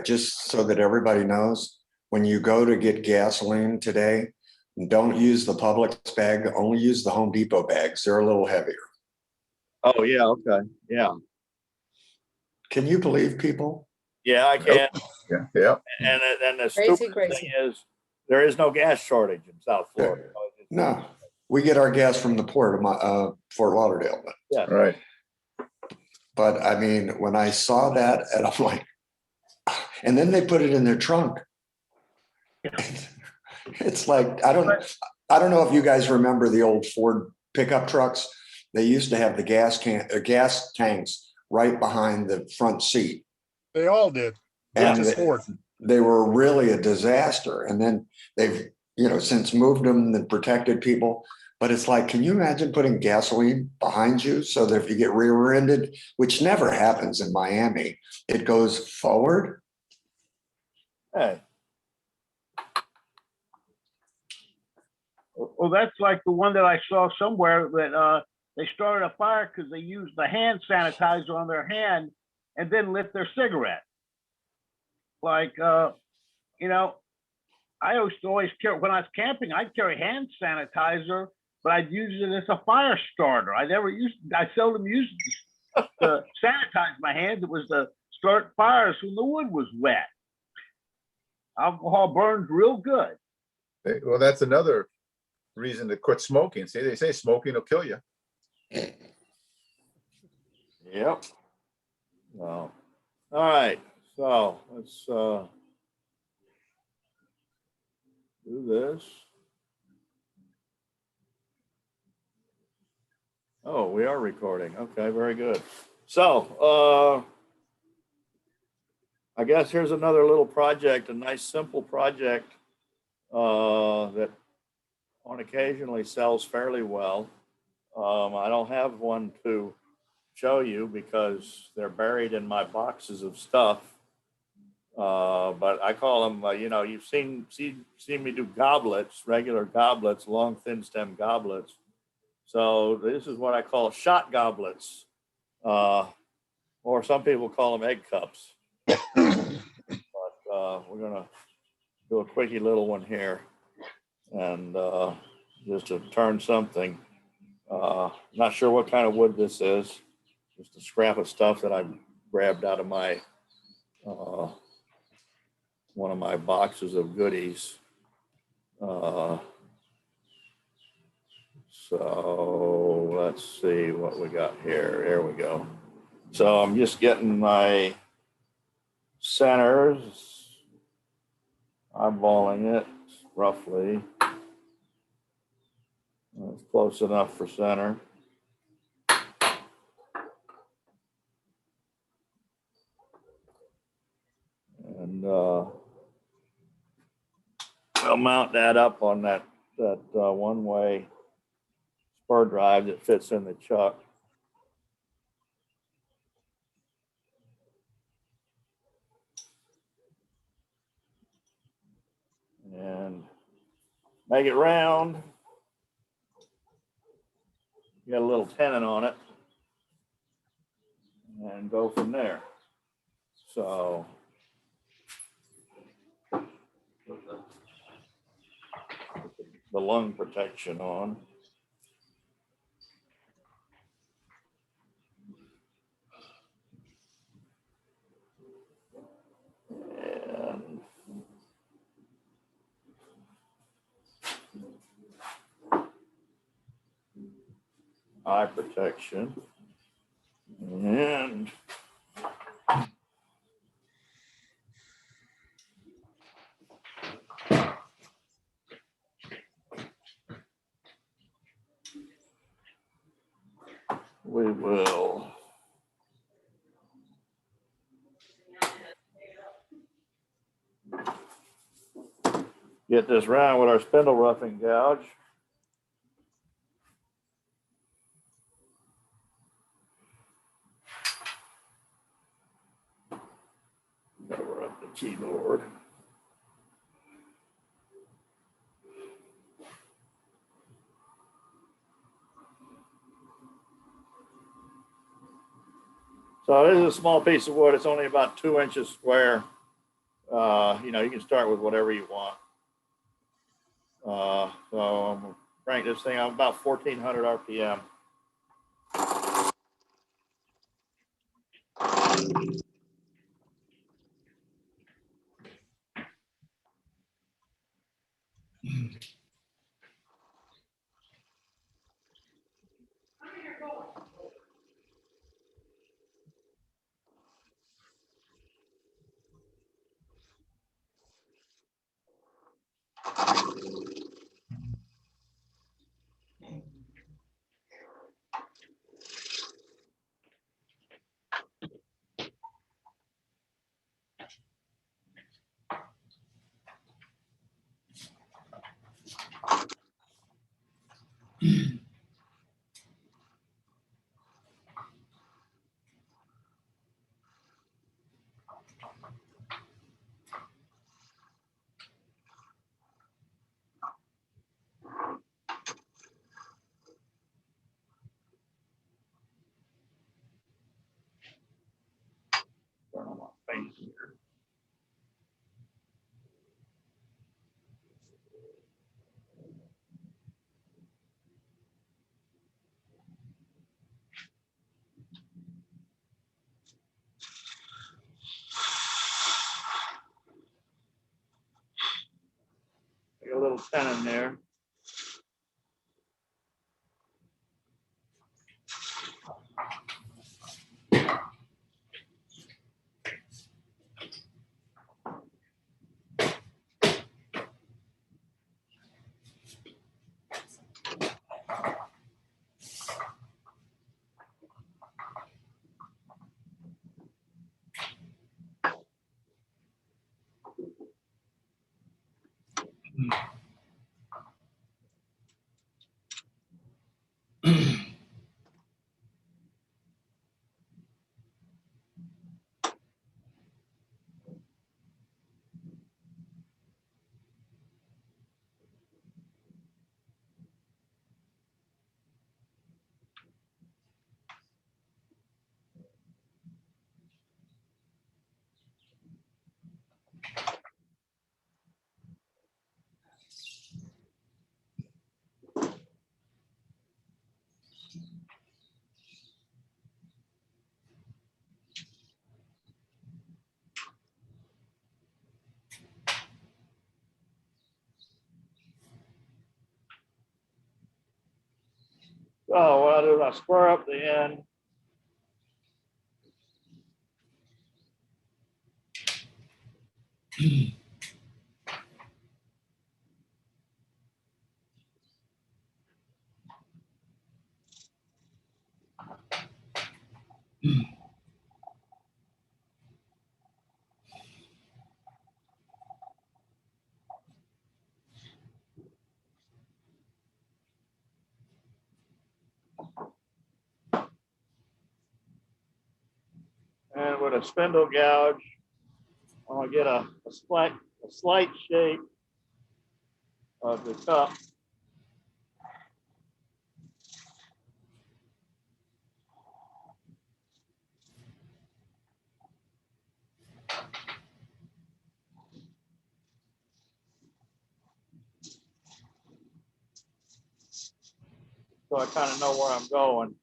just so that everybody knows, when you go to get gasoline today, don't use the Publix bag, only use the Home Depot bags. They're a little heavier. Oh, yeah, okay, yeah. Can you believe people? Yeah, I can. Yeah. And the Crazy, stupid crazy. thing is, there is no gas shortage in South Florida. No, we get our gas from the port of Fort Lauderdale. Yeah. Right. But I mean, when I saw that, and I'm like, and then they put it in their trunk. It's like, I don't know if you guys remember the old Ford pickup trucks. They used to have the gas tanks right behind the front seat. They all did. And Just Ford. they were really a disaster. And then they've, since moved them and protected people. But it's like, can you imagine putting gasoline behind you so that if you get rear-ended, which never happens in Miami, it goes forward? Hey, Well, that's like the one that I saw somewhere that they started a fire because they used the hand sanitizer on their hand and then lit their cigarette. Like, I used to always carry, when I was camping, I'd carry hand sanitizer, but I'd use it as a fire starter. I seldom used it to sanitize my hands. It was to start fires when the wood was wet. Alcohol burns real good. Well, that's another reason to quit smoking. See, they say smoking will kill you. yep. Well, all right, so let's do this. Oh, we are recording. Okay, very good. So, I guess here's another little project, a nice simple project that on occasionally sells fairly well. I don't have one to show you because they're buried in my boxes of stuff. But I call them, you've seen me do goblets, regular goblets, long thin stem goblets. So this is what I call shot goblets, or some people call them egg cups. But we're gonna do a quickie little one here, and just to turn something. Not sure what kind of wood this is. Just a scrap of stuff that I grabbed out of my one of my boxes of goodies. So let's see what we got here. There we go. So I'm just getting my centers, eyeballing it roughly. That's close enough for center. And I'll mount that up on that one-way spur drive that fits in the chuck. And make it round. Get a little tenon on it and go from there. So put the lung protection on. And eye protection. And we will get this round with our spindle roughing gouge. Cover up the keyboard. So this is a small piece of wood. It's only about 2 inches square. You know, you can start with whatever you want. So I'm gonna crank this thing. I'm about 1400 RPM. Turn on my face here. Take a little tenon there. So what I do is I square up the end. And with a spindle gouge, I'm gonna get a slight shape of the cup. So I kind of know where I'm going.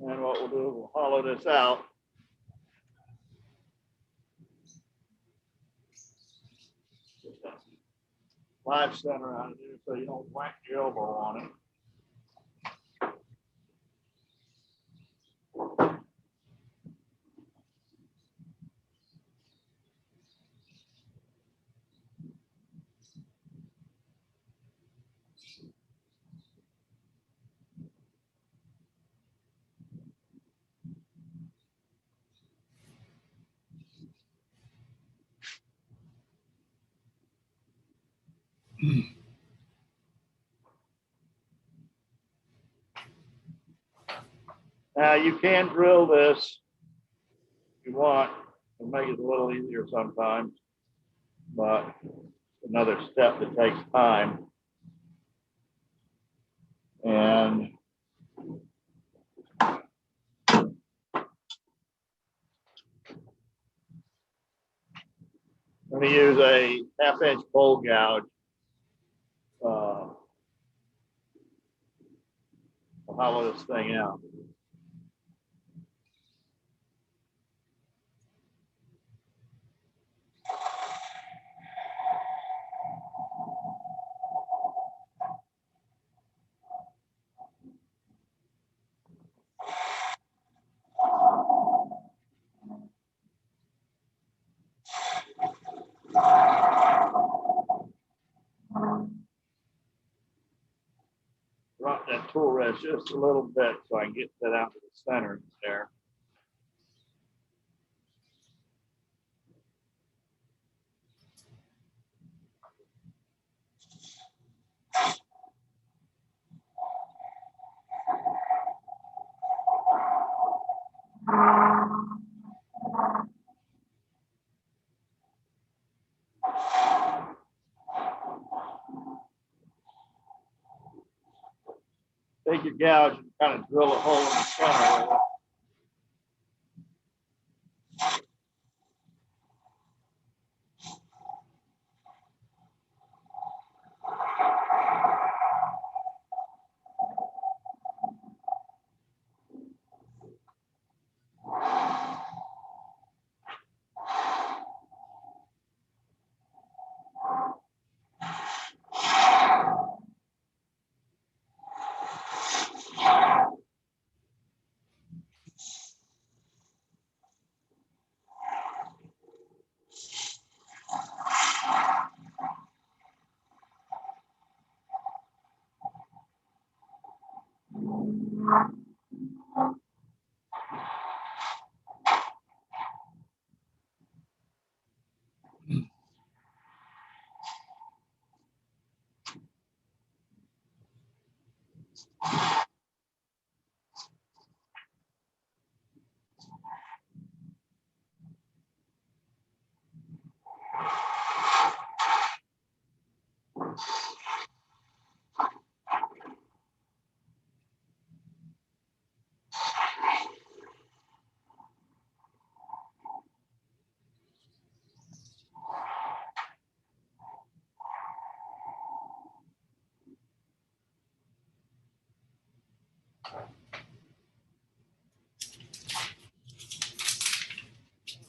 And what we'll do, we'll hollow this out. Just a live center on it so you don't whack your elbow on it. Now you can drill this if you want and make it a little easier sometimes, but another step that takes time. And I'm going to use a 1/2-inch bowl gouge to hollow this thing out. Drop that tool rest just a little bit so I can get that out to the center there. Take your gouge and kind of drill a hole in the center with it.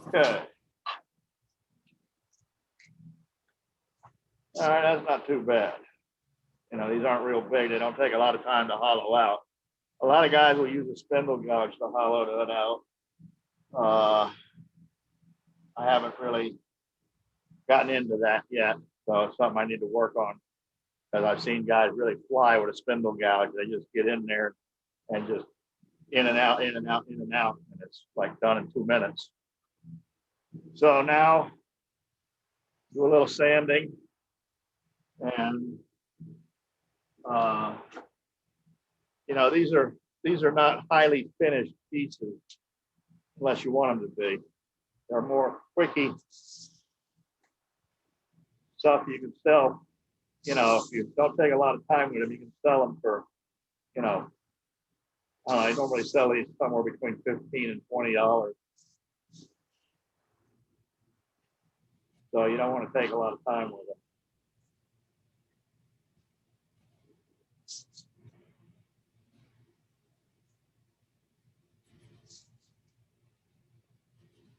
Okay. All right, that's not too bad. You know, these aren't real big. They don't take a lot of time to hollow out. A lot of guys will use a spindle gouge to hollow that out. I haven't really gotten into that yet, so it's something I need to work on. Because I've seen guys really fly with a spindle gouge. They just get in there and just in and out, in and out, in and out, and it's like done in 2 minutes. So now do a little sanding, and you know, these are not highly finished pieces unless you want them to be. They're more quickie stuff you can sell. You know, if you don't take a lot of time with them, you can sell them for, you know, I normally sell these somewhere between $15 and $20. So you don't want to take a lot of time with them.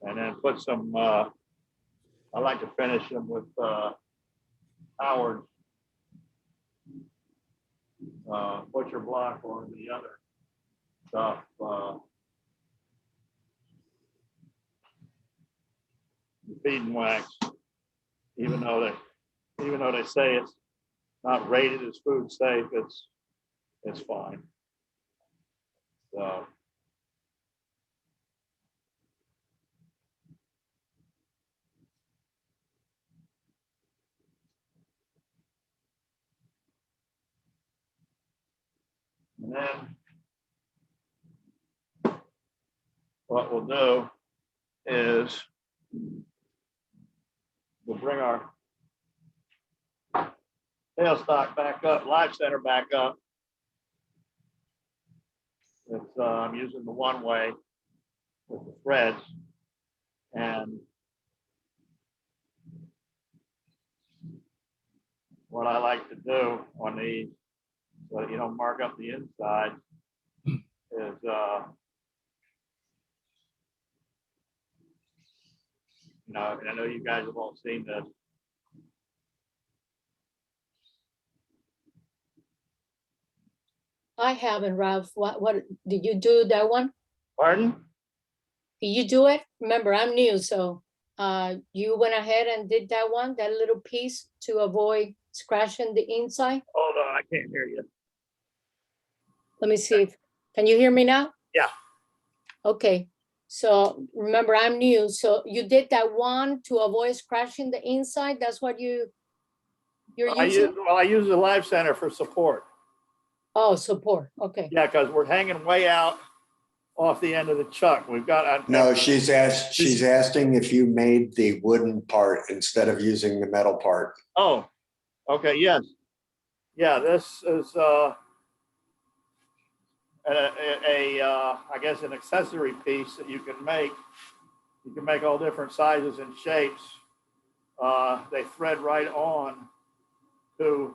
And then put some, I like to finish them with Howard butcher block or the other stuff. Feed and wax, even though they say it's not rated as food safe, it's fine. So And then what we'll do is we'll bring our tailstock back up, live center back up. It's, I'm using the one way with the threads, and what I like to do on these, so that you don't mark up the inside, is you know, and I know you guys have all seen this. I haven't, Ralph. What did you do that one? Pardon? Did you do it? Remember, I'm new, so you went ahead and did that one, that little piece to avoid scratching the inside. Hold on, I can't hear you. Let me see if, can you hear me now? Yeah. Okay, so remember, I'm new, so you did that one to avoid scratching the inside. That's what you're using? I use the live center for support. Oh, support. Okay. Yeah, because we're hanging way out off the end of the chuck. We've got No, she's asking if you made the wooden part instead of using the metal part. Oh, okay, yes. Yeah, this is I guess an accessory piece that you can make. You can make all different sizes and shapes. They thread right on to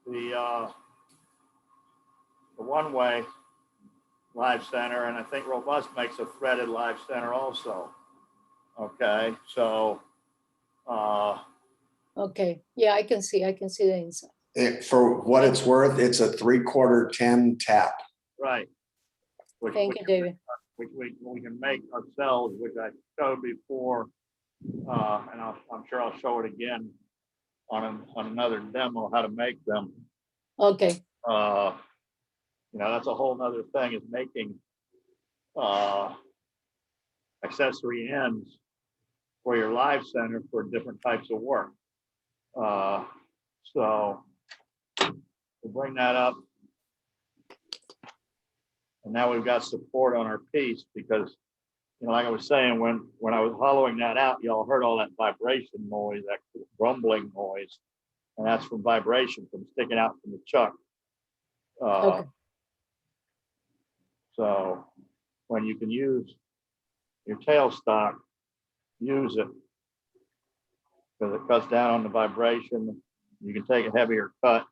the one-way live center, and I think Robust makes a threaded live center also. Okay, so Okay. Yeah, I can see the inside. For what it's worth, it's a 3/4 10 tap. right. Thank you, David. Which we can make ourselves, which I showed before, and I'm sure I'll show it again on another demo how to make them. Okay. You know, that's a whole nother thing, is making accessory ends for your live center for different types of work. So we'll bring that up. And now we've got support on our piece, because, you know, like I was saying, when I was hollowing that out, y'all heard all that vibration noise, that rumbling noise. And that's from vibration from sticking out from the chuck. Okay. So when you can use your tailstock, use it, because it cuts down on the vibration. You can take a heavier cut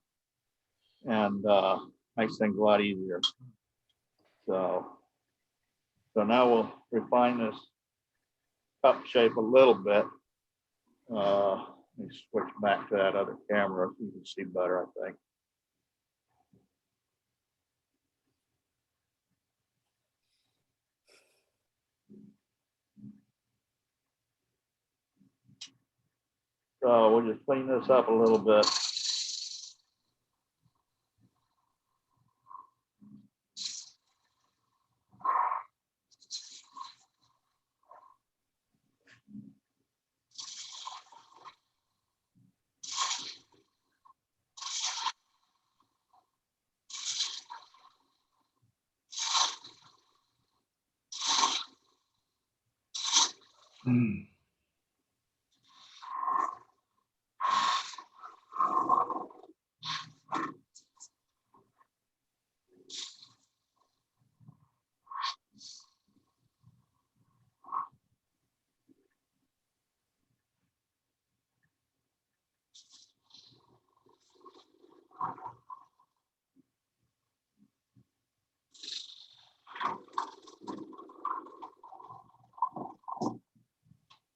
and makes things a lot easier. So now we'll refine this cup shape a little bit. Let me switch back to that other camera so you can see better, I think. So we'll just clean this up a little bit.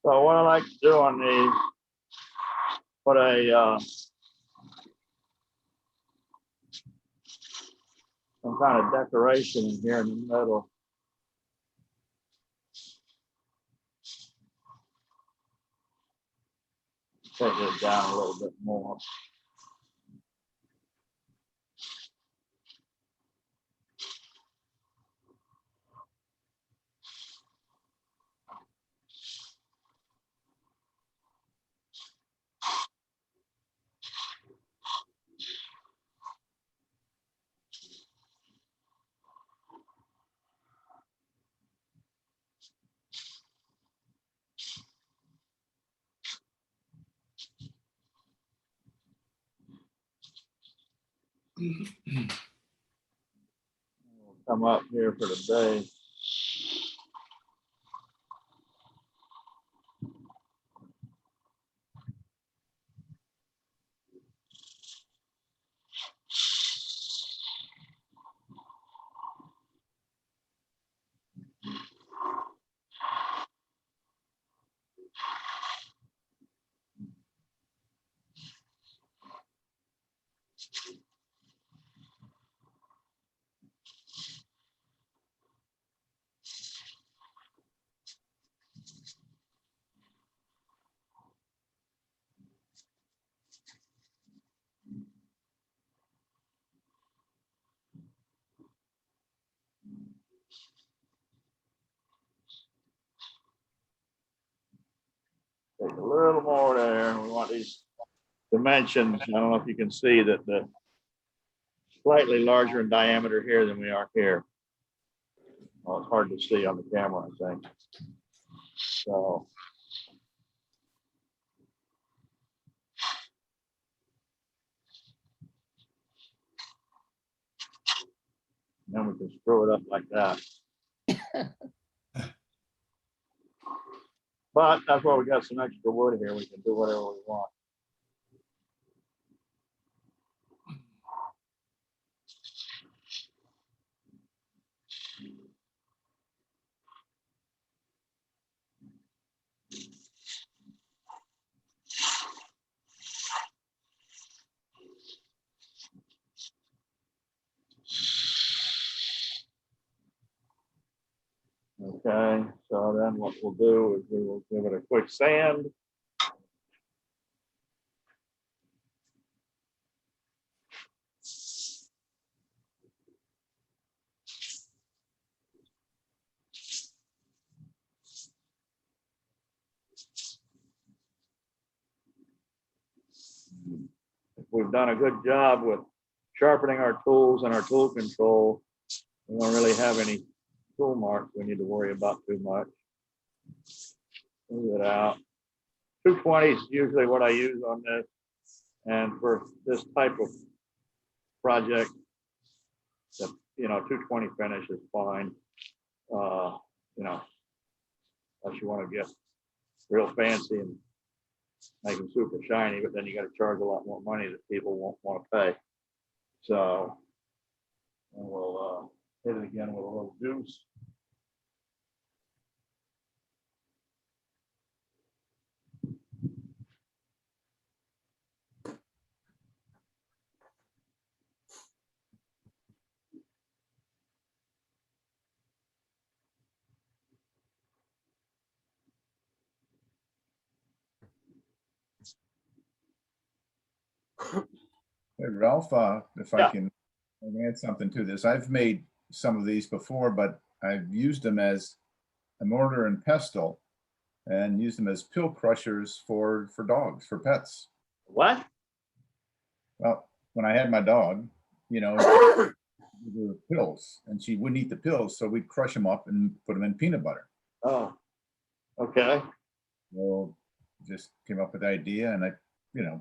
So what I like to do on these, put some kind of decoration in here in the middle. Take it down a little bit more. We'll come up here for the day. Take a little more there. We want these dimensions. I don't know if you can see that the slightly larger in diameter here than we are here. Well, it's hard to see on the camera, I think. So. Then we can screw it up like that. But that's why we got some extra wood here. We can do whatever we want. Okay, so then what we'll do is we will give it a quick sand. If we've done a good job with sharpening our tools and our tool control, we don't really have any tool marks we need to worry about too much. Move it out. 220 is usually what I use on this. And for this type of project, the 220 finish is fine. Unless you want to get real fancy and make them super shiny, but then you got to charge a lot more money that people won't want to pay. So, and we'll hit it again with a little juice. Hey, Ralph, if Yeah. I can add something to this, I've made some of these before, but I've used them as a mortar and pestle and used them as pill crushers for dogs, for pets. What? Well, when I had my dog, there were pills and she wouldn't eat the pills. So we'd crush them up and put them in peanut butter. Oh, okay. Well, just came up with the idea and I,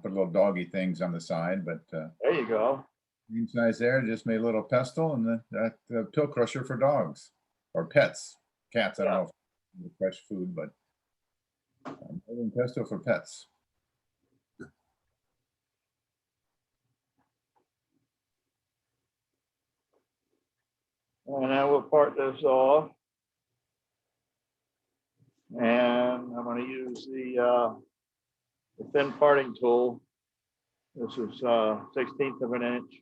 put little doggy things on the side, but There you go. inside there, just made a little pestle and the pill crusher for dogs or pets, cats. I don't know if fresh food, but pestle for pets. And then we'll part this off. And I'm going to use the thin parting tool. This is 1/16 of an inch.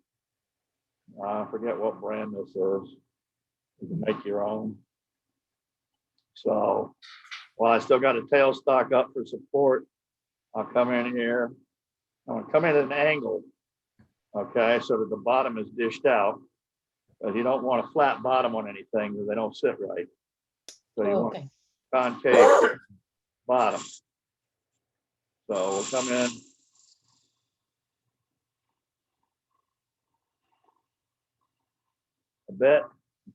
I forget what brand this is. You can make your own. So, while I still got a tailstock up for support, I'll come in here. I'm going to come in at an angle, okay, so that the bottom is dished out. Because you don't want a flat bottom on anything because they don't sit right. So you want Okay. concave bottom. So we'll come in. A bit,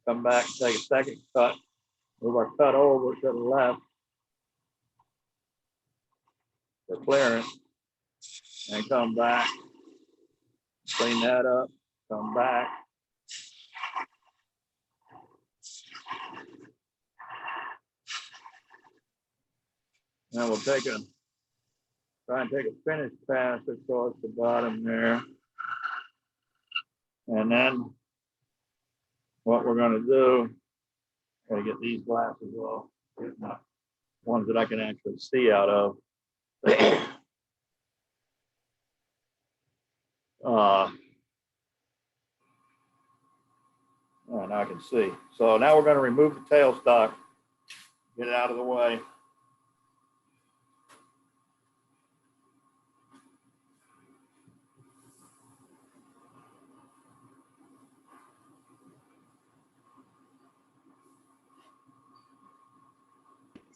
come back, take a second cut, move our cut over to the left for clearance, and come back, clean that up, come back. Now we'll try and take a finish pass across the bottom there. And then what we're gonna do, gotta get these glasses off, ones that I can actually see out of. Oh, now I can see. So now we're gonna remove the tailstock, get it out of the way.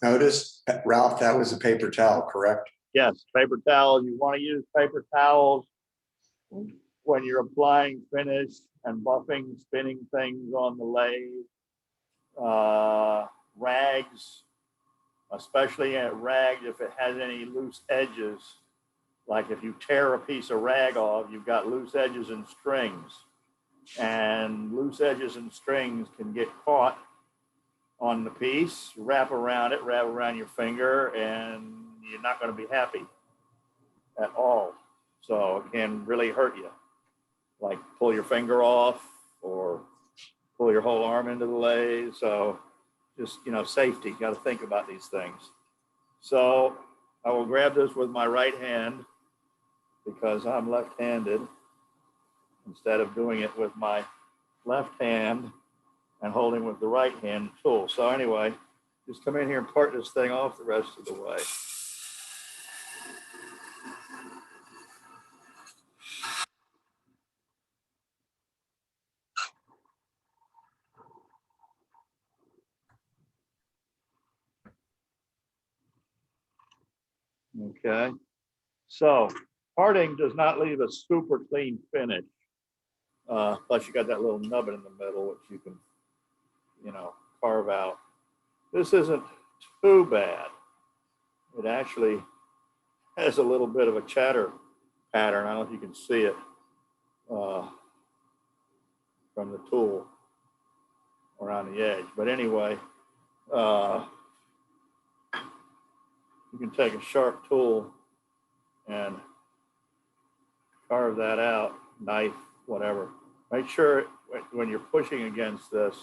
Notice, Ralph, that was a paper towel, correct? Yes, paper towels. You want to use paper towels when you're applying finish and buffing, spinning things on the lathe. Rags, especially a rag if it has any loose edges. Like if you tear a piece of rag off, you've got loose edges and strings. And loose edges and strings can get caught on the piece, wrap around your finger, and you're not going to be happy at all. So it can really hurt you. Like pull your finger off or pull your whole arm into the lathe. So just, you know, safety, got to think about these things. So I will grab this with my right hand because I'm left-handed instead of doing it with my left hand and holding with the right hand tool. So anyway, just come in here and part this thing off the rest of the way. Okay, so parting does not leave a super clean finish. Plus you got that little nubbin in the middle, which you can, you know, carve out. This isn't too bad. It actually has a little bit of a chatter pattern. I don't know if you can see it from the tool around the edge. But anyway, you can take a sharp tool and carve that out, knife, whatever. Make sure when you're pushing against this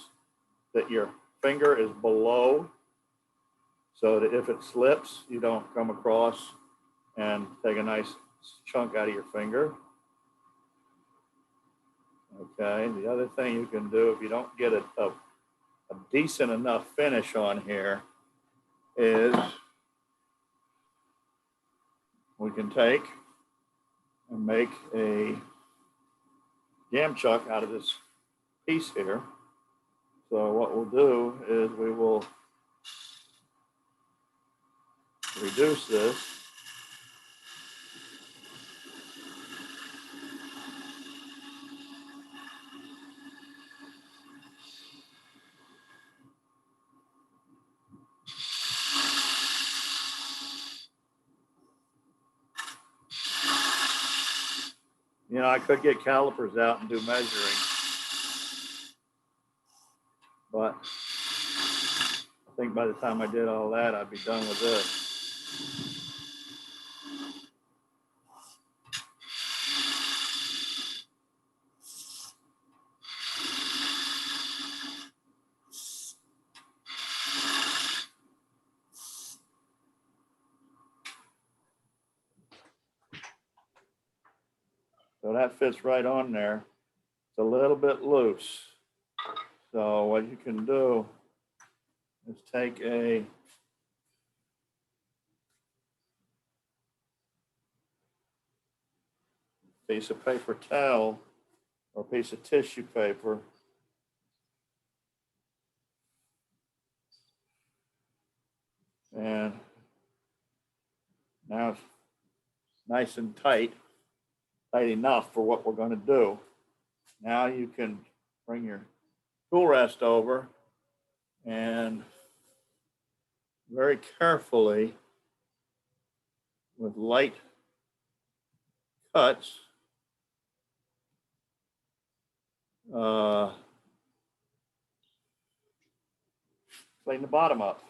that your finger is below so that if it slips, you don't come across and take a nice chunk out of your finger. Okay, the other thing you can do if you don't get a decent enough finish on here is we can take and make a jam chuck out of this piece here. So what we'll do is we will reduce this. You know, I could get calipers out and do measuring, but I think by the time I did all that, I'd be done with this. So that fits right on there. It's a little bit loose. So what you can do is take a piece of paper towel or a piece of tissue paper and now it's nice and tight enough for what we're going to do. Now you can bring your tool rest over and very carefully with light cuts Clean the bottom up.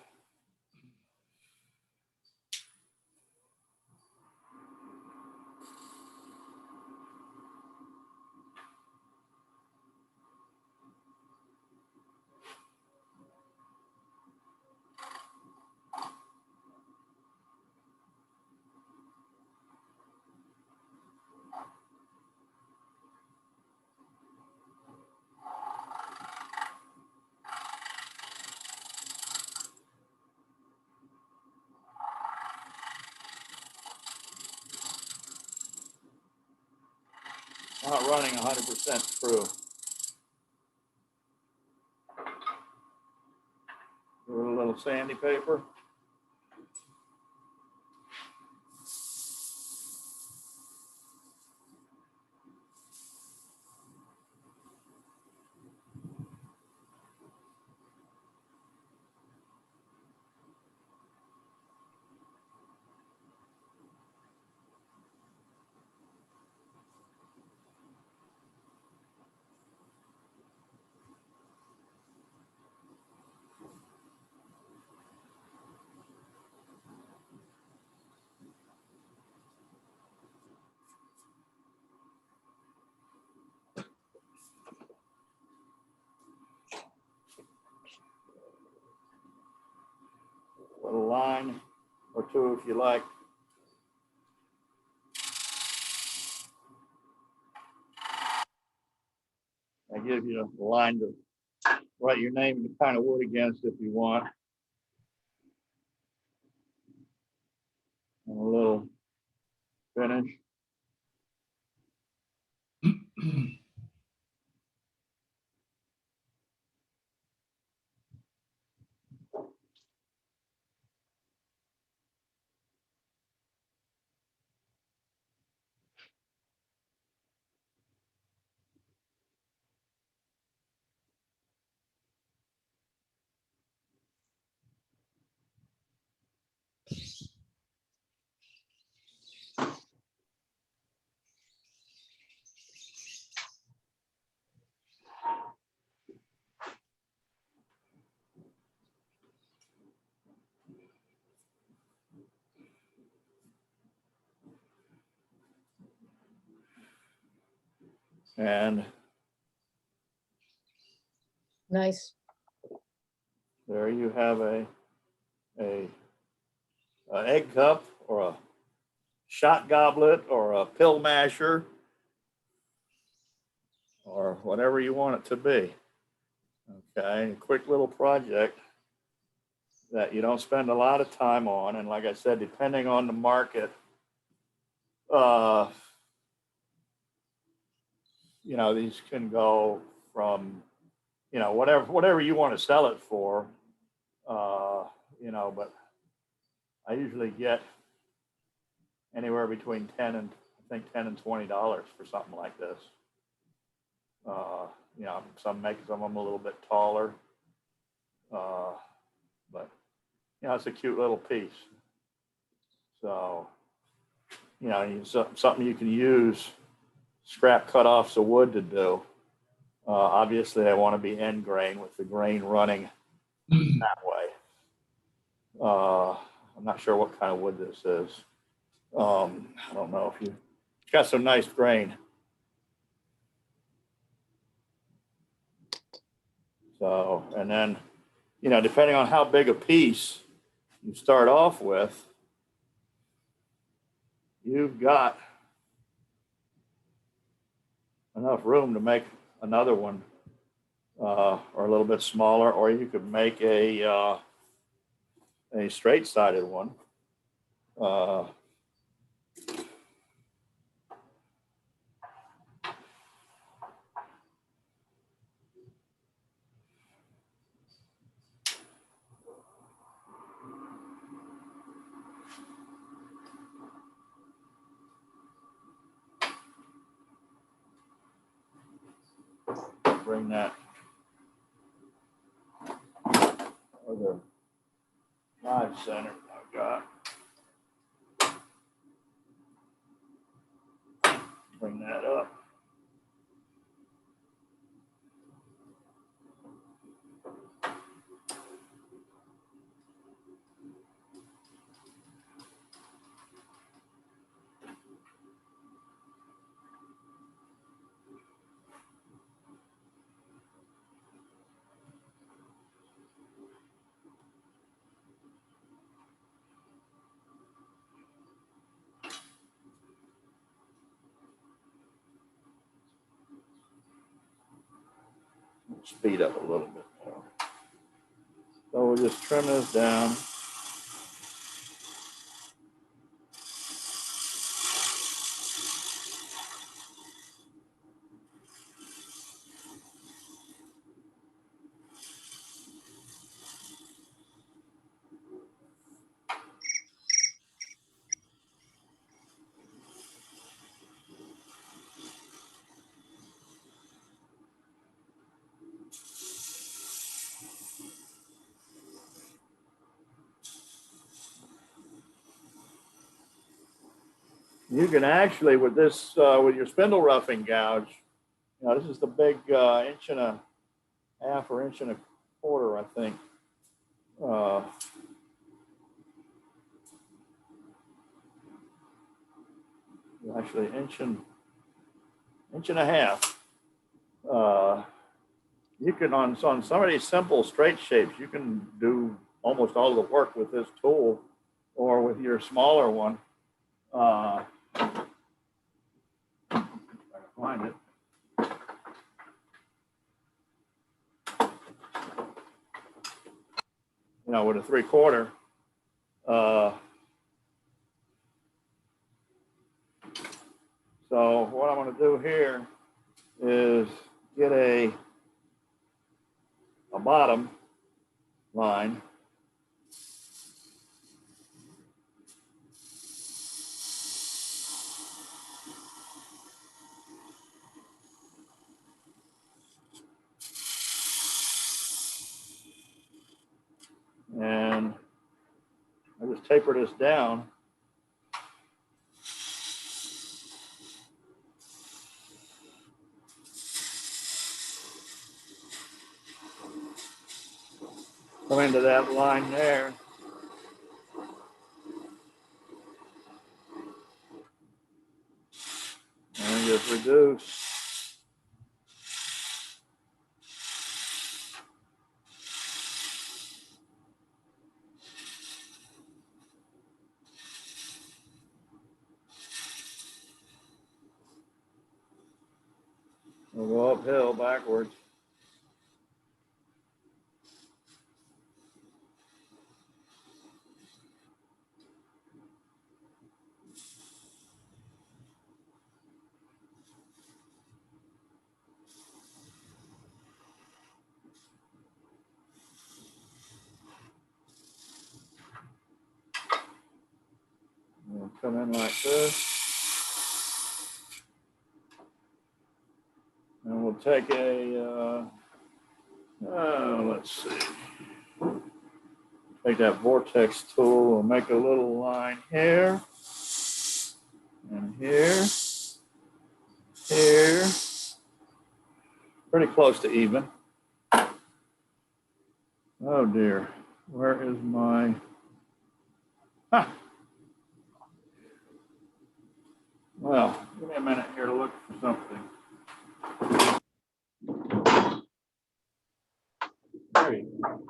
Not running 100% true. Give it a little sandy paper. Put a line or two if you like. I give you a line to write your name and the kind of wood against if you want. And a little finish. And Nice. there you have a egg cup or a shot goblet or a pill masher or whatever you want it to be. Okay, a quick little project that you don't spend a lot of time on. And like I said, depending on the market, you know, these can go from, you know, whatever you want to sell it for, you know, but I usually get anywhere between $10 and $20 for something like this. You know, some make some of them a little bit taller, but you know, it's a cute little piece. So, you know, something you can use scrap cutoffs of wood to do. Obviously, I want to be end grain with the grain running that way. I'm not sure what kind of wood this is. I don't know if it's got some nice grain. So, and then, you know, depending on how big a piece you start off with, you've got enough room to make another one, or a little bit smaller, or you could make a straight-sided one. Bring that other knife center I've got. Bring that up. Speed up a little bit more. So we'll just trim this down. You can actually, with this, with your spindle roughing gouge, you know, this is the big 1.5 inches or 1.25 inches, I think. Actually, 1.5 inches. You can, on some of these simple straight shapes, you can do almost all the work with this tool or with your smaller one. I can find it. You know, with a 3/4. So what I'm going to do here is get a bottom line. And I just taper this down. Come into that line there. And just reduce. We'll go uphill backwards. We'll come in like this. And we'll take a, let's see. Take that vortex tool and make a little line here. And here. Here. Pretty close to even. Oh dear. Where is my, well, give me a minute here to look for something. There you go.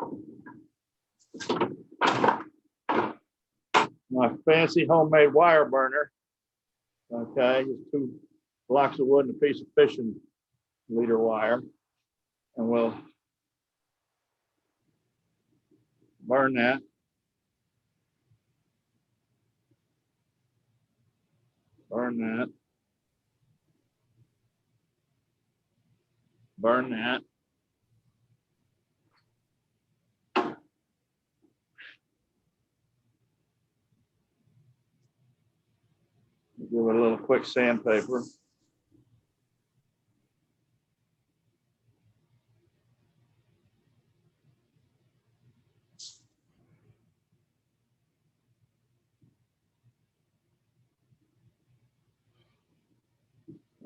My fancy homemade wire burner. Okay, just 2 blocks of wood and a piece of fishing leader wire. And we'll burn that. Burn that. Burn that. Give it a little quick sandpaper.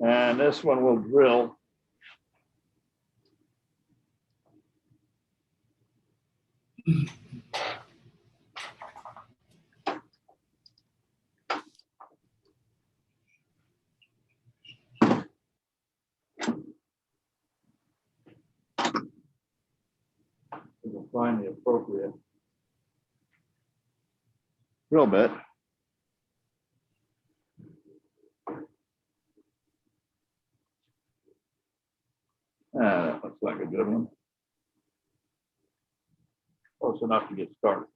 And this one will drill. We'll find the appropriate drill bit. There That looks like a good one. Close enough to get started.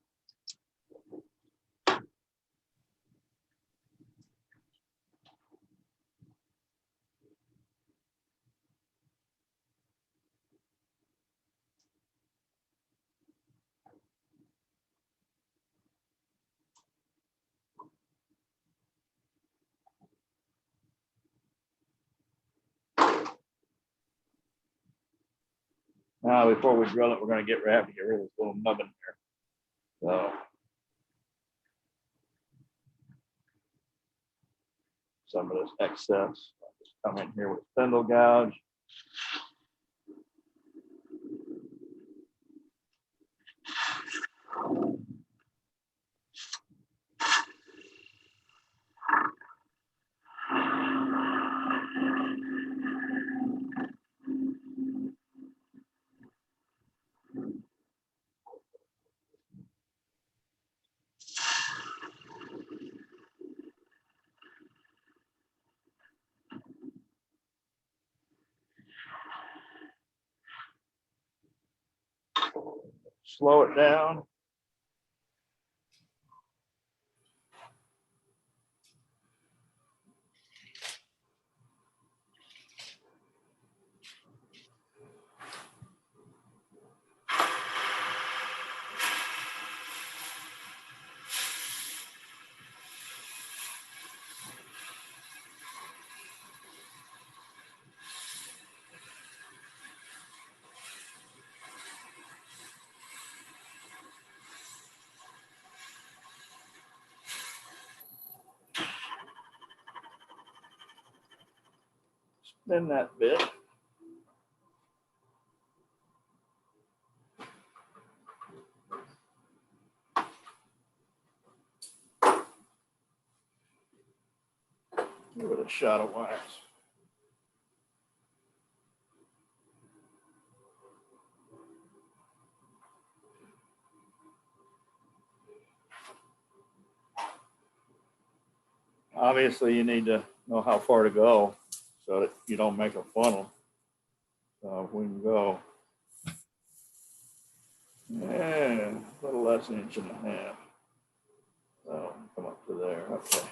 Now, before we drill it, we're going to have to get rid of this little nubbin here. So, some of this excess, I'll just come in here with a spindle gouge. Slow it down. Spin that bit. Give it a shot of wax. Obviously, you need to know how far to go so that you don't make a funnel. So we can go, yeah, a little less than 1.5 inches. So come up to there. Okay.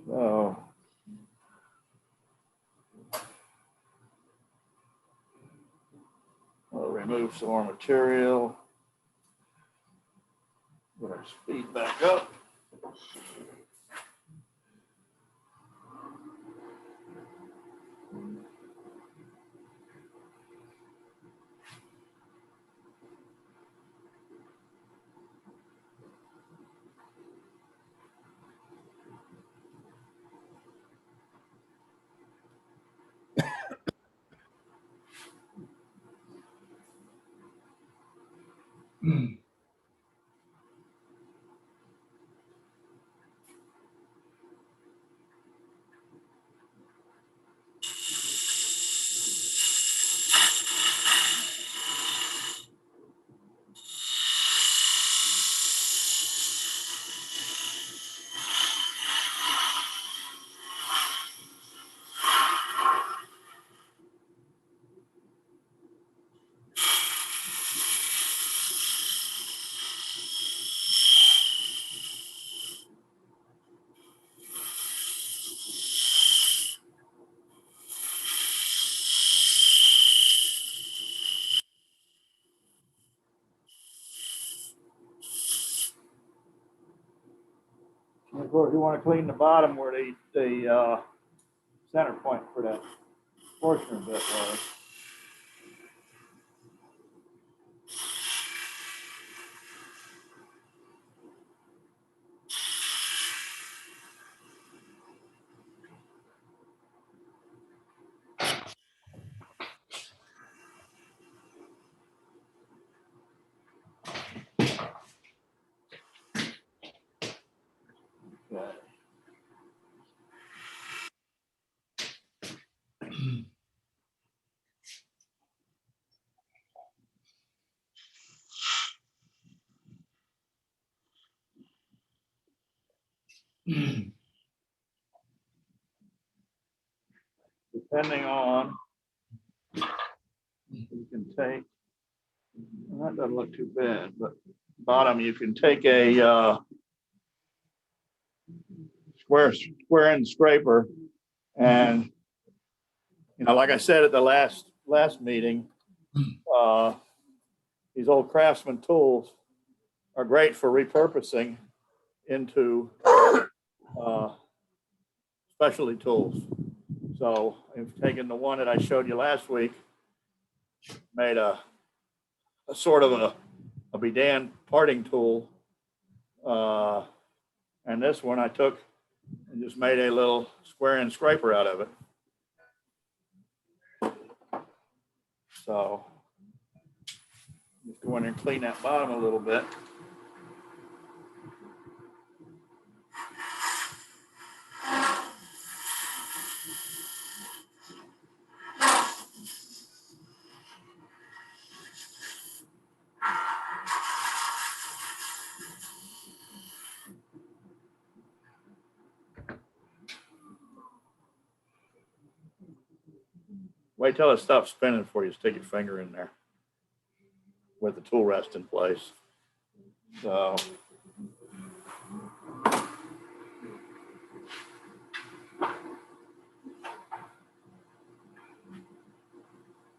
So we'll remove some more material. Put our speed back up. Of course, you want to clean the bottom where the center point for that portion bit was. Okay. Depending on, you can take, well, that doesn't look too bad, but bottom, you can take a square end scraper, and like I said at the last meeting, these old Craftsman tools are great for repurposing into specialty tools. So I've taken the one that I showed you last week, made a sort of a Bedan parting tool. And this one I took and just made a little square end scraper out of it. So just go in and clean that bottom a little bit. Wait till it stops spinning before you stick your finger in there with the tool rest in place. So a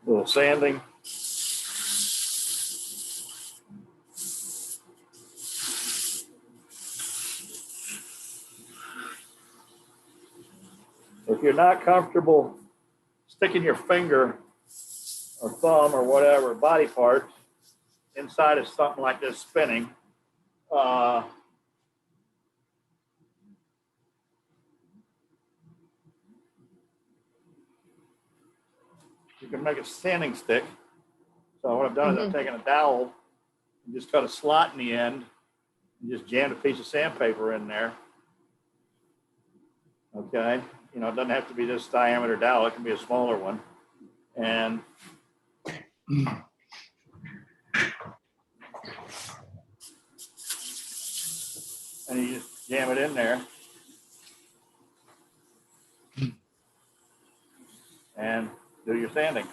little sanding. If you're not comfortable sticking your finger or thumb or whatever body part inside of something like this spinning, you can make a sanding stick. So what I've done is I've taken a dowel and just cut a slot in the end and just jammed a piece of sandpaper in there. Okay, it doesn't have to be this diameter dowel, it can be a smaller one. And you just jam it in there and do your sanding.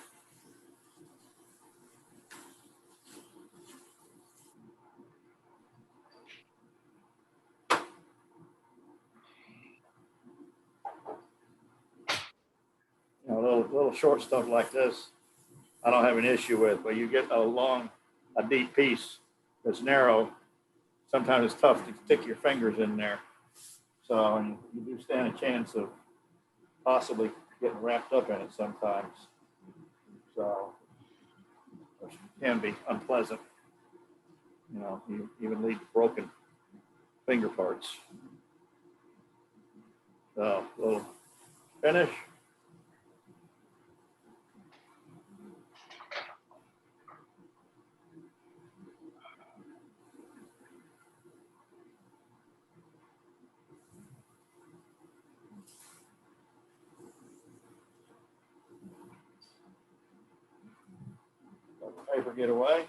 Little short stuff like this, I don't have an issue with, but you get a deep piece that's narrow, sometimes it's tough to stick your fingers in there. So you do stand a chance of possibly getting wrapped up in it sometimes. So it can be unpleasant. You even lead to broken finger parts. So a little finish. Let the paper get away.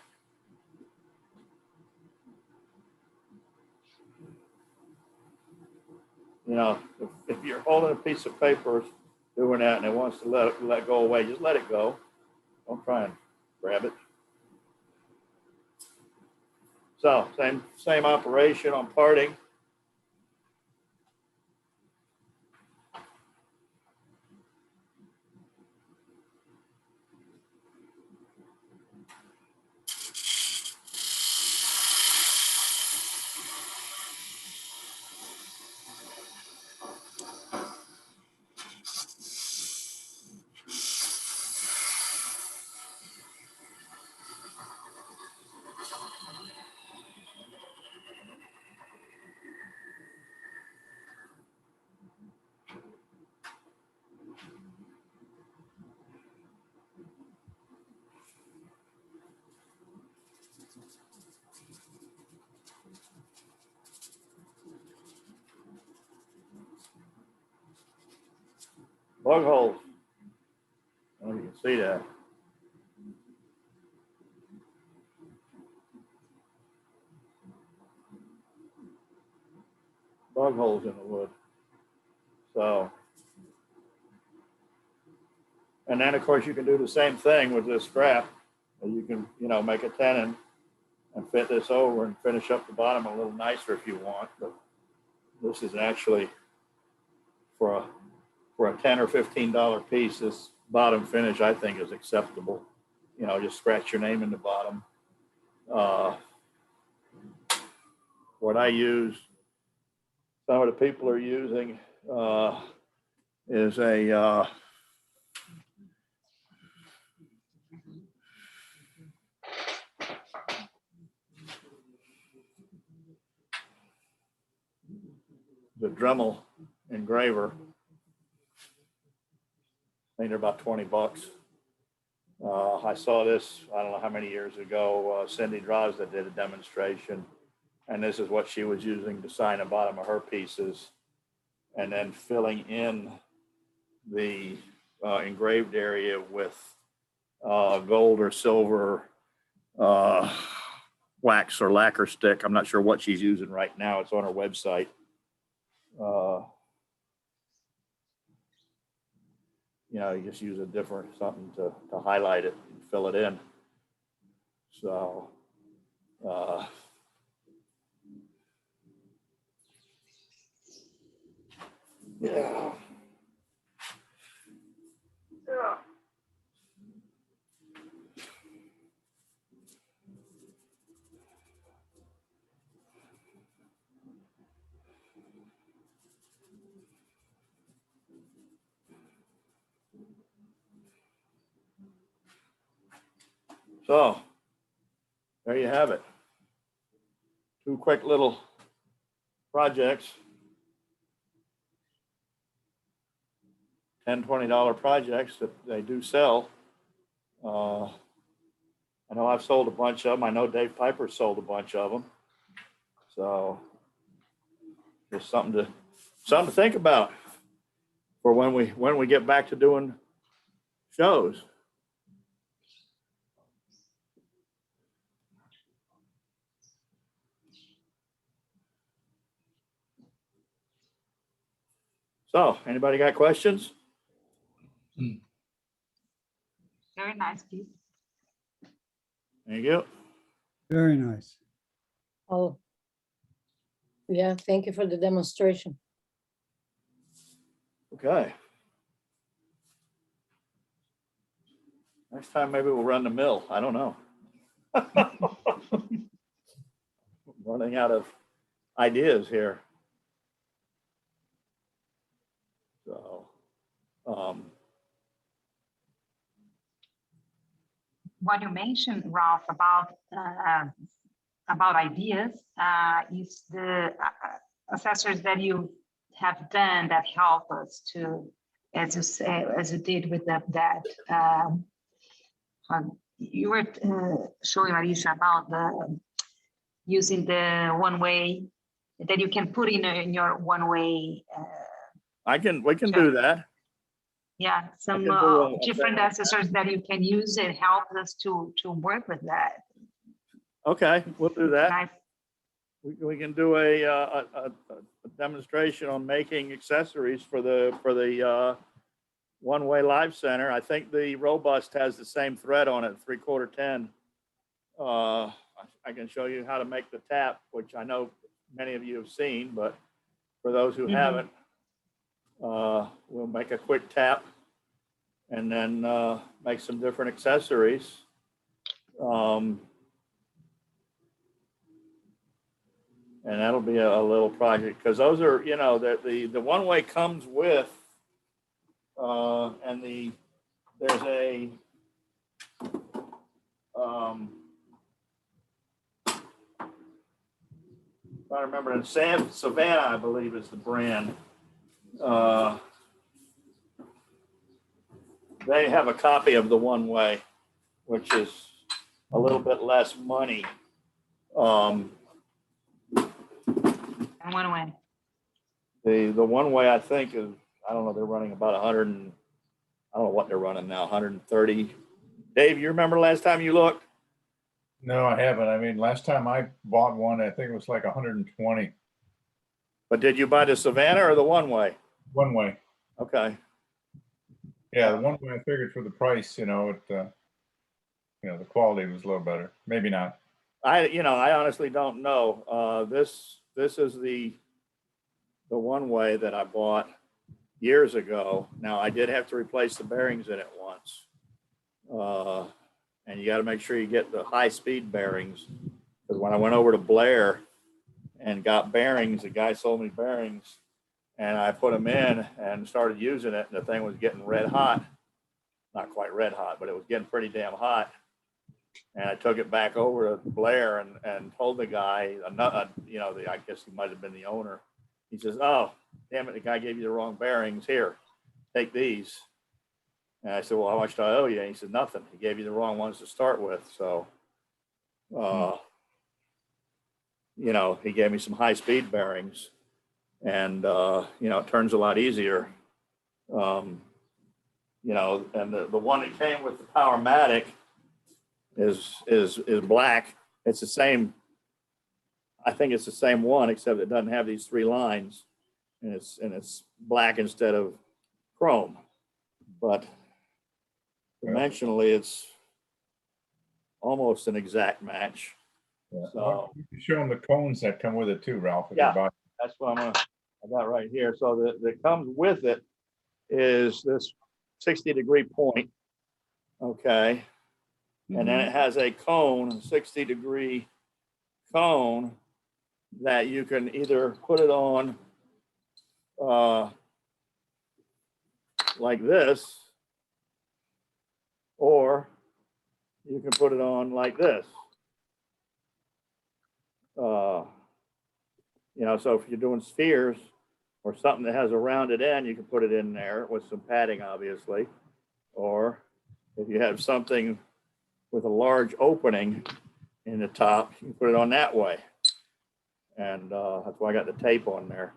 If you're holding a piece of paper doing that and it wants to let go away, just let it go. Don't try and grab it. So same operation on parting. Bug holes. I don't know if you can see that. Bug holes in the wood. So, and then of course you can do the same thing with this strap. You can, you know, make a tenon and fit this over and finish up the bottom a little nicer if you want. But this is actually for a $10 or $15 piece. This bottom finish I think is acceptable. You know, just scratch your name in the bottom. What I use, some of the people are using is a the Dremel Engraver. I think they're about 20 bucks. I saw this, I don't know how many years ago, Cindy Drozda did a demonstration, and this is what she was using to sign the bottom of her pieces, and then filling in the engraved area with gold or silver wax or lacquer stick. I'm not sure what she's using right now. It's on her website. You know, you just use a different something to highlight it and fill it in. So, yeah. Yeah. So there you have it. Two quick little projects. $10, $20 projects that they do sell. I know I've sold a bunch of them. I know Dave Piper sold a bunch of them. So just something to think about for when we get back to doing shows. So, anybody got questions? Very nice piece. Thank you. Very nice. Oh, yeah, thank you for the demonstration. Okay. Next time, maybe we'll run the mill. I don't know. Running out of ideas here. So, What you mentioned, Ralph, about ideas is the accessories that you have done that help us to, as you say, as you did with that. You were showing Marisa about the using the one-way that you can put in your one-way. we can do that. Yeah, some do a different accessories that you can use and help us to work with that. Okay, we'll do that. Nice. We can do a demonstration on making accessories for the one-way live center. I think the Robust has the same thread on it, 3/4 10. I can show you how to make the tap, which I know many of you have seen, but for those who haven't, we'll make a quick tap and then make some different accessories. And that'll be a little project, because those are, you know, the one-way comes with, and there's a, if I remember, in Savannah, I believe is the brand. They have a copy of the one-way, which is a little bit less money. And one way. The one-way, I think, is, I don't know, they're running about 100 and, I don't know what they're running now, 130. Dave, you remember last time you looked? No, I haven't. I mean, last time I bought one, I think it was like 120 But did you buy the Savannah or the one way? one way. Okay. Yeah, the one way I figured for the price, the quality was a little better. Maybe not. I honestly don't know. This is the one way that I bought years ago. Now I did have to replace the bearings in it once. And you got to make sure you get the high speed bearings. Because when I went over to Blair and got bearings, the guy sold me bearings and I put them in and started using it. And the thing was getting red hot. Not quite red hot, but it was getting pretty damn hot. And I took it back over to Blair and told the guy, I guess he might have been the owner. He says, "Oh, damn it, the guy gave you the wrong bearings. Here, take these." And I said, "Well, how much do I owe you?" And he said, "Nothing. He gave you the wrong ones to start with." So, he gave me some high-speed bearings, and it turns a lot easier. And the one that came with the Powermatic is black. It's the same. I think it's the same one, except it doesn't have these 3 lines, and it's black instead of chrome. But dimensionally, it's almost an exact match. Yeah. So You can show them the cones that come with it too, Ralph. if you Yeah. buy- that's what I got right here. So that comes with it is this 60-degree point. Okay. And then it has a cone, 60-degree cone that you can either put it on like this, or you can put it on like this. So if you're doing spheres or something that has a rounded end, you can put it in there with some padding, obviously. Or if you have something with a large opening in the top, you can put it on that way. And that's why I got the tape on there.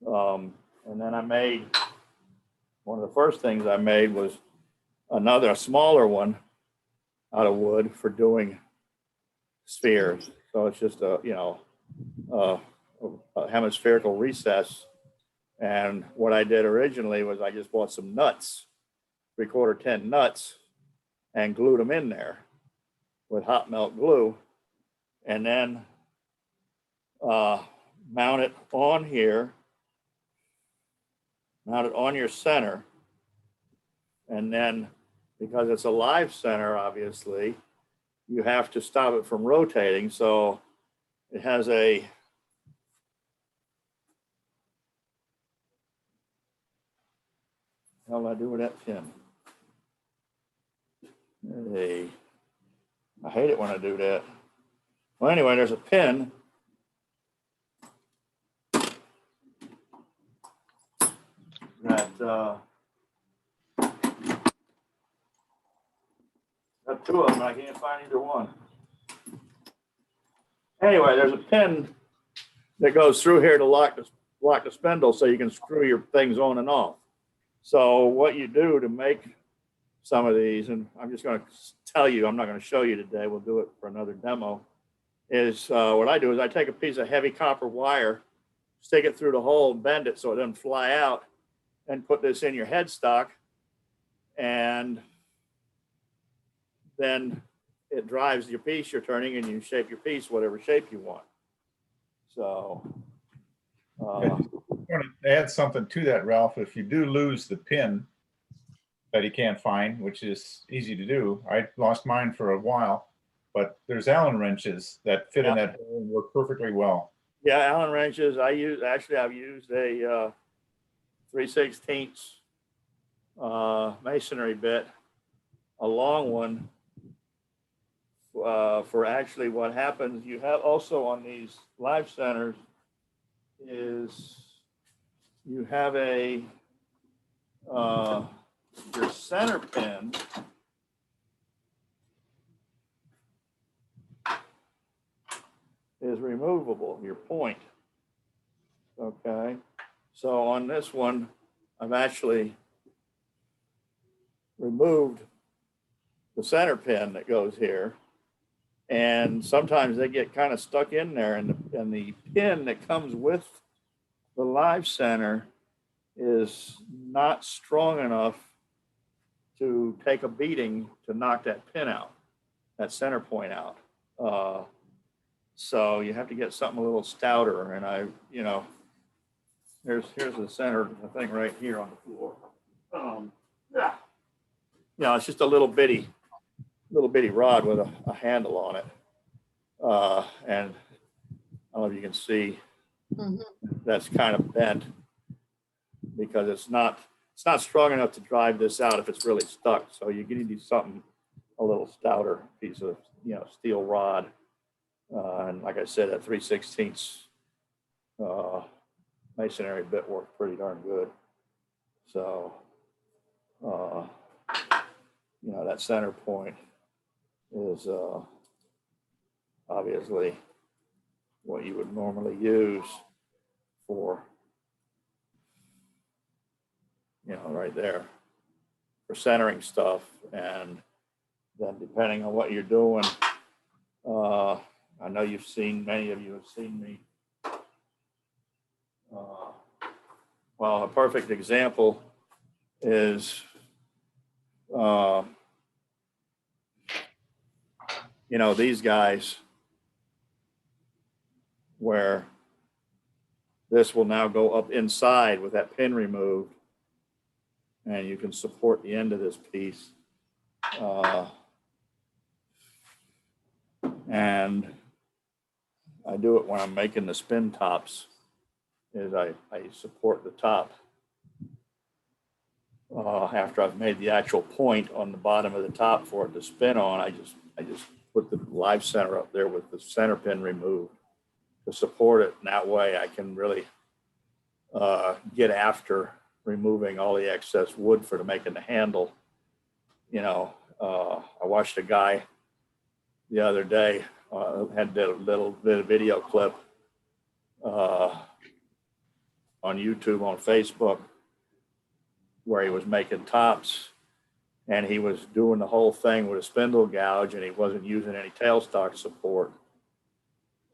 And then I made, one of the first things I made was a smaller one out of wood for doing spheres. So it's just a hemispherical recess. And what I did originally was I just bought some nuts, 3/4 tin nuts, and glued them in there with hot melt glue, and then mount it on here, mount it on your center, and then because it's a live center, obviously, you have to stop it from rotating. So it has a how do I do with that pin? I hate it when I do that. Well, anyway, there's a pin that got 2 of them. I can't find either one. Anyway, there's a pin that goes through here to lock the spindle so you can screw your things on and off. So what you do to make some of these, and I'm just going to tell you, I'm not going to show you today, we'll do it for another demo, is what I do is I take a piece of heavy copper wire, stick it through the hole, bend it so it doesn't fly out, and put this in your headstock, and then it drives your piece you're turning, and you shape your piece whatever shape you want. So I want to add something to that, Ralph. If you do lose the pin that you can't find, which is easy to do, I lost mine for a while, but there's Allen wrenches that fit in that hole and work perfectly well. Yeah, Allen wrenches. I've used a 3/16 masonry bit, a long one, for actually what happens. You have also on these live centers is you have your center pin is removable, your point. Okay. So on this one, I've actually removed the center pin that goes here. And sometimes they get kind of stuck in there, and the pin that comes with the live center is not strong enough to take a beating to knock that pin out, that center point out. So you have to get something a little stouter. And here's the center, I think, right here on the floor. It's just a little bitty rod with a handle on it. And I don't know if you can see, that's kind of bent because it's not strong enough to drive this out if it's really stuck. So you need something a little stouter, piece of steel rod. And like I said, that 3/16 masonry bit works pretty darn good. So that center point is obviously what you would normally use for, right there for centering stuff. And then depending on what you're doing, I know many of you have seen me. Well, a perfect example is, these guys, where this will now go up inside with that pin removed, and you can support the end of this piece. And I do it when I'm making the spin tops, is I support the top after I've made the actual point on the bottom of the top for it to spin on. I just put the live center up there with the center pin removed to support it. And that way I can really get after removing all the excess wood for making the handle. I watched a guy the other day, had a little bit of video clip on YouTube, on Facebook, where he was making tops, and he was doing the whole thing with a spindle gouge, and he wasn't using any tailstock support.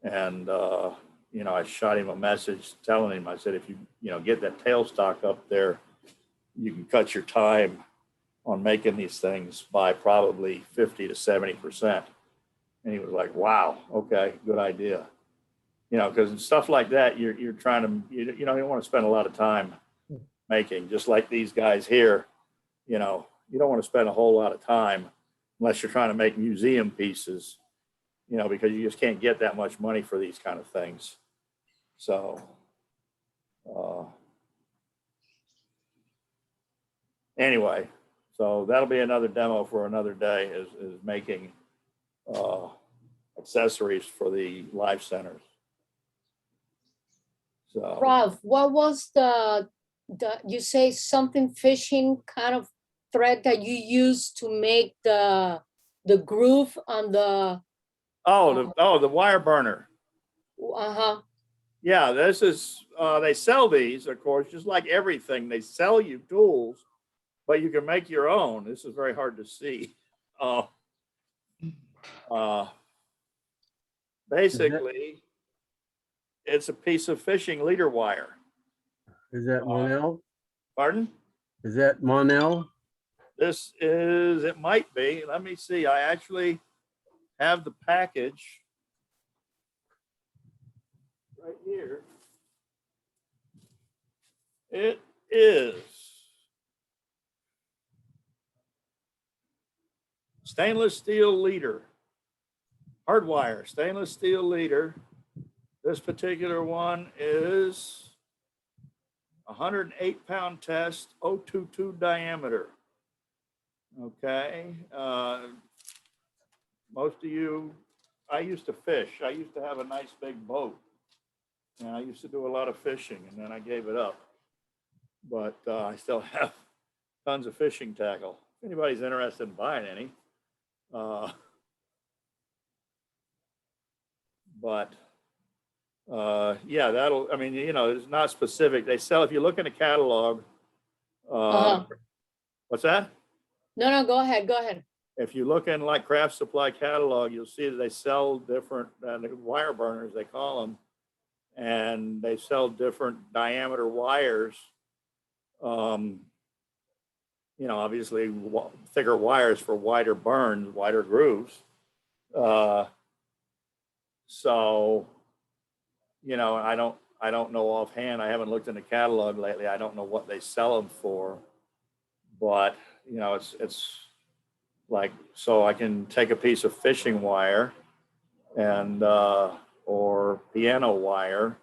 And I shot him a message telling him, I said, if you get that tailstock up there, you can cut your time on making these things by probably 50 to 70%. And he was like, wow, okay, good idea. Because stuff like that, you're trying to, you don't want to spend a lot of time making, just like these guys here. You don't want to spend a whole lot of time unless you're trying to make museum pieces, because you just can't get that much money for these kind of things. So, anyway, so that'll be another demo for another day, is making accessories for the live centers. So, Ralph, what was you say something fishing kind of thread that you used to make the groove on the the wire burner. Yeah, this is they sell these, of course, just like everything. They sell you tools, but you can make your own. This is very hard to see. Basically, it's a piece of fishing leader wire. Is that Monel? Pardon? Is that Monel? It might be. Let me see. I actually have the package right here. It is stainless steel leader, hardwire stainless steel leader. This particular one is 108-pound test, 022 diameter. Okay. Most of you, I used to fish. I used to have a nice big boat, and I used to do a lot of fishing, and then I gave it up. But I still have tons of fishing tackle. If anybody's interested in buying any. Yeah, it's not specific. They sell, if you look in a catalog, Uh-huh. What's that? No, go ahead. If you look in like Craft Supply catalog, you'll see that they sell different wire burners, they call them, and they sell different diameter wires. You know, obviously thicker wires for wider burns, wider grooves. So, you know, I don't know offhand. I haven't looked in the catalog lately. I don't know what they sell them for, but you know, it's like, so I can take a piece of fishing wire and or piano wire,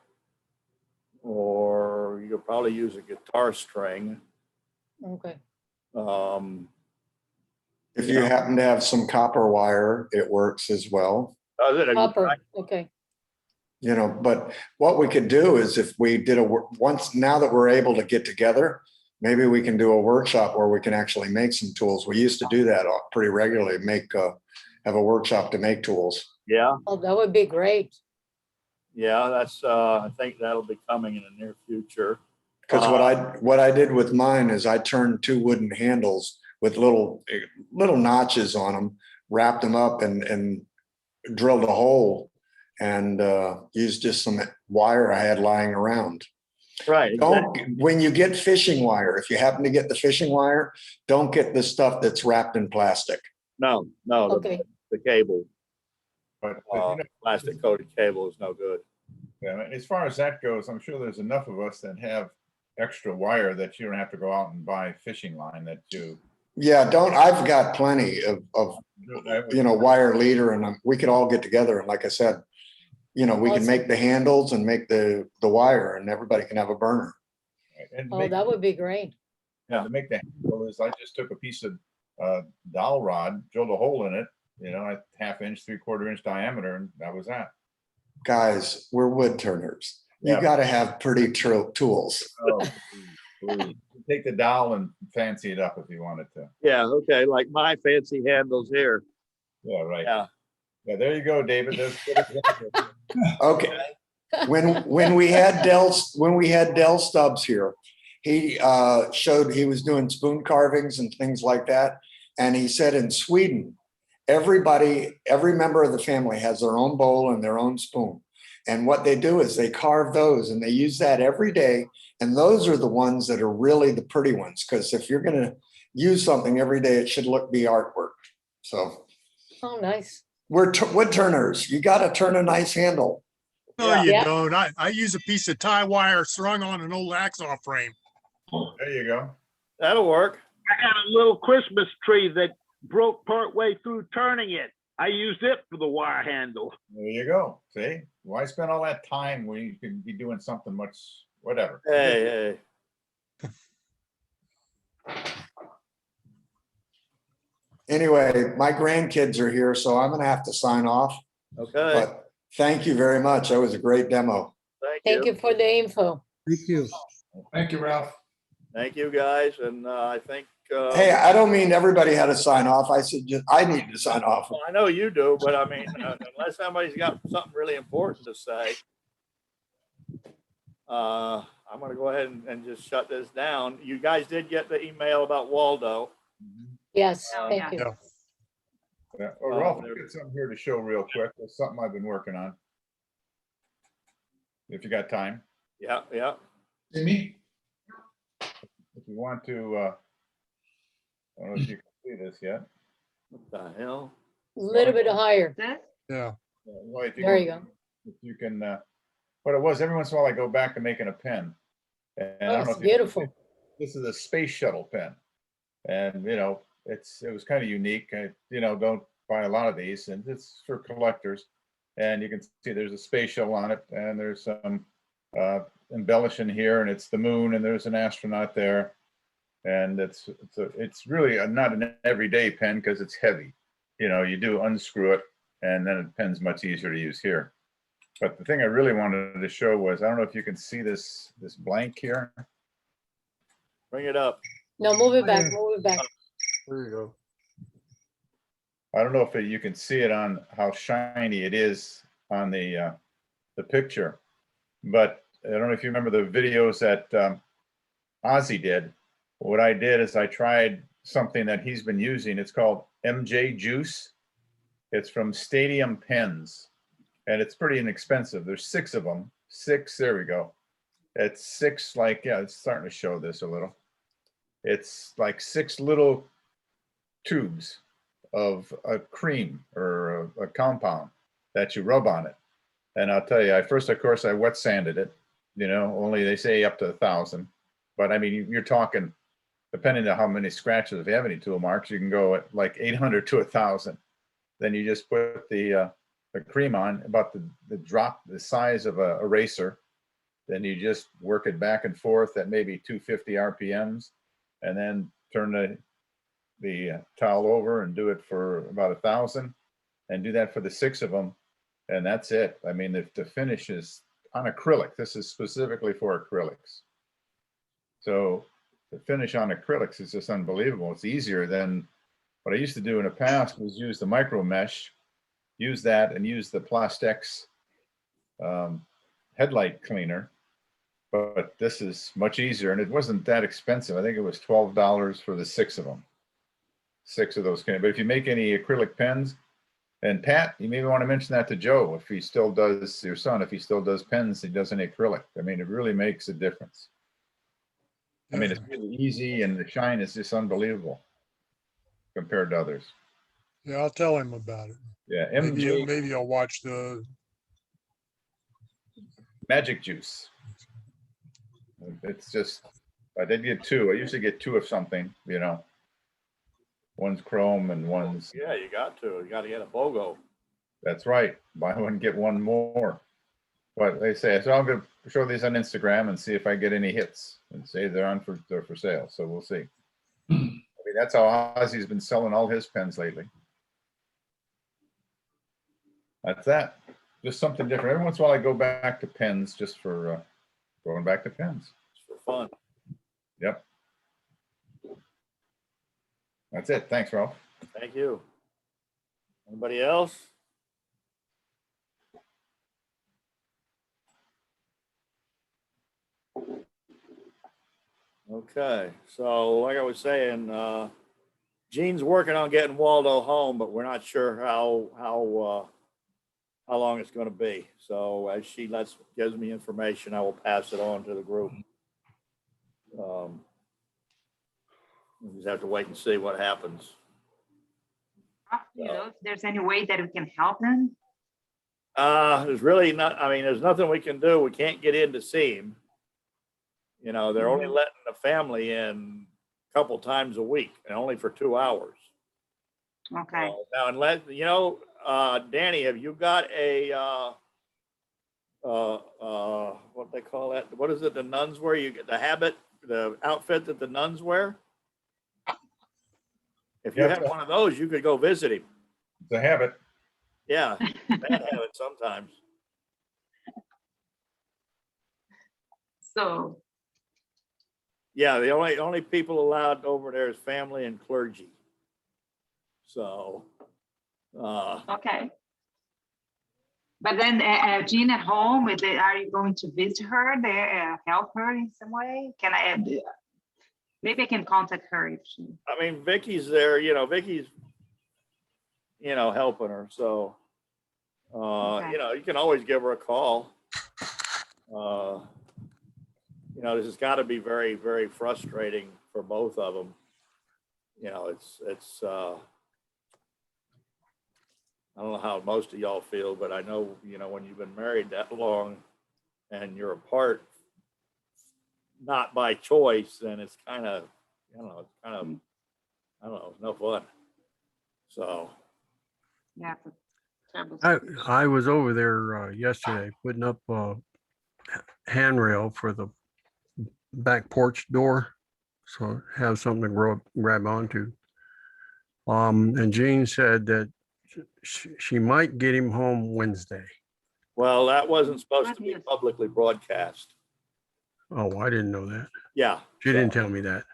or you could probably use a guitar string. Okay. If you happen to have some copper wire, it works as well. Copper, okay. You know, but what we could do is if we did now that we're able to get together, maybe we can do a workshop where we can actually make some tools. We used to do that pretty regularly, have a workshop to make tools. Yeah. Oh, that would be great. Yeah, that's I think that'll be coming in the near future. Because what I did with mine is I turned 2 wooden handles with little notches on them, wrapped them up and drilled a hole and used just some wire I had lying around. Right. When you get fishing wire, if you happen to get the fishing wire, don't get the stuff that's wrapped in plastic. No, Okay. the cable, But you know, plastic coated cable is no good. yeah, as far as that goes, I'm sure there's enough of us that have extra wire that you don't have to go out and buy fishing line that you. Yeah, I've got plenty of you know, wire leader, and we could all get together. And like I said, you know, we can make the handles and make the wire, and everybody can have a burner. And Oh, that would be great. Yeah, to make the handle is I just took a piece of dowel rod, drilled a hole in it, you know, a 1/2 inch, 3/4 inch diameter, and that was that. Guys, we're wood turners. You Yeah. got to have pretty tools. Oh, please. Take the dowel and fancy it up if you wanted to. Yeah. Okay. Like my fancy handles here. Yeah, right. Yeah. Yeah, there you go, David. There's Okay. When we had Dell Stubbs here, he showed he was doing spoon carvings and things like that. And he said in Sweden, every member of the family has their own bowl and their own spoon. And what they do is they carve those and they use that every day. And those are the ones that are really the pretty ones. Because if you're going to use something every day, it should be artwork. So. Oh, nice. We're wood turners. You got to turn a nice handle. No, Yeah. you Yeah. don't. I use a piece of tie wire strung on an old axle frame. There you go. That'll work. I got a little Christmas tree that broke part way through turning it. I used it for the wire handle. There you go. See, why spend all that time when you can be doing something much, whatever. Hey. Anyway, my grandkids are here, so I'm going to have to sign off. Okay. But thank you very much. That was a great demo. Thank you for the info. Thank you. Thank you, Ralph. Thank you, guys. And I think. Hey, I don't mean everybody had to sign off. I said I need to sign off. Well, I know you do, but I mean, unless somebody's got something really important to say, I'm going to go ahead and just shut this down. You guys did get the email about Waldo. Yes, Oh, thank yeah. you. Yeah. Oh, Ralph, I've got something here to show real quick. There's something I've been working on. If you got time. Yeah. See me? If you want to, I don't know if you can see this yet. What the hell? A little bit higher. That? Yeah. Well, if There you go. If you can, what it was, every once in a while I go back to making a pen. And I Oh, don't know it's if you- beautiful. This is a space shuttle pen. And, you know, it was kind of unique. I, you know, don't buy a lot of these, and it's for collectors. And you can see there's a space shuttle on it, and there's some embellishing here, and it's the moon, and there's an astronaut there. And it's really not an everyday pen because it's heavy. You know, you do unscrew it, and then the pen's much easier to use here. But the thing I really wanted to show was, I don't know if you can see this blank here. Bring it up. No, move it back, move it back. There you go. I don't know if you can see it on how shiny it is on the picture, but I don't know if you remember the videos that Ozzy did What I did is I tried something that he's been using. It's called MJ Juice. It's from Stadium Pens, and it's pretty inexpensive. There's 6 of them. 6, there we go. It's 6, like, yeah, it's starting to show this a little. It's like 6 little tubes of a cream or a compound that you rub on it. And I'll tell you, of course, I wet sanded it, only they say up to 1,000. But I mean, you're talking, depending on how many scratches, if you have any tool marks, you can go at like 800 to 1,000. Then you just put the cream on about the drop, the size of a eraser. Then you just work it back and forth at maybe 250 RPMs, and then turn the towel over and do it for about 1,000, and do that for the 6 of them. And that's it. I mean, the finish is on acrylic. This is specifically for acrylics. So the finish on acrylics is just unbelievable. It's easier than what I used to do in the past was use the micro mesh, use that, and use the Plastex headlight cleaner. But this is much easier, and it wasn't that expensive. I think it was $12 for the 6 of them. 6 of those. But if you make any acrylic pens, and Pat, you maybe want to mention that to Joe, if he still does, your son, if he still does pens, he does any acrylic. I mean, it really makes a difference. I mean, it's really easy, and the shine is just unbelievable compared to others. Yeah, I'll tell him about it. Yeah, MJ Maybe I'll watch the Magic Juice. It's just, I did get 2. I usually get 2 of something, One's chrome and one's. Yeah, you got to get a BOGO. That's right. Buy one, get one more. But they say, so I'm going to show these on Instagram and see if I get any hits, and say they're for sale. So we'll see. I mean, that's how Ozzy's been selling all his pens lately. That's that. Just something different. Every once in a while I go back to pens just for going back to pens. It's for fun. Yep. That's it. Thanks, Ralph. Thank you. Anybody else? Okay, so like I was saying, Gene's working on getting Waldo home, but we're not sure how long it's going to be. So as she gives me information, I will pass it on to the group. We just have to wait and see what happens. Do you know if there's any way that we can help them? There's really not. I mean, there's nothing we can do. We can't get in to see him. They're only letting the family in a couple times a week, and only for 2 hours. Okay. Now, unless Danny, have you got a what they call that? What is it? The nuns wear? You get the outfit that the nuns wear. If you had one of those, you could go visit him. It's a habit. Yeah, bad habit sometimes. So. Yeah, the only people allowed over there is family and clergy. So. Okay. But then Jean at home, are you going to visit her there, help her in some way? Can I maybe I can contact her if she. I mean, Vicky's there, Vicky's, helping her. So, Okay. you can always give her a call. This has got to be very, very frustrating for both of them. It's I don't know how most of y'all feel, but I know, when you've been married that long and you're apart, not by choice, then it's kind of, it's no fun. So. Yeah. I was over there yesterday putting up a handrail for the back porch door, so have something to grab onto. And Jean said that she might get him home Wednesday. Well, that wasn't supposed to be publicly broadcast. Oh, I didn't know that. Yeah. She didn't tell me that.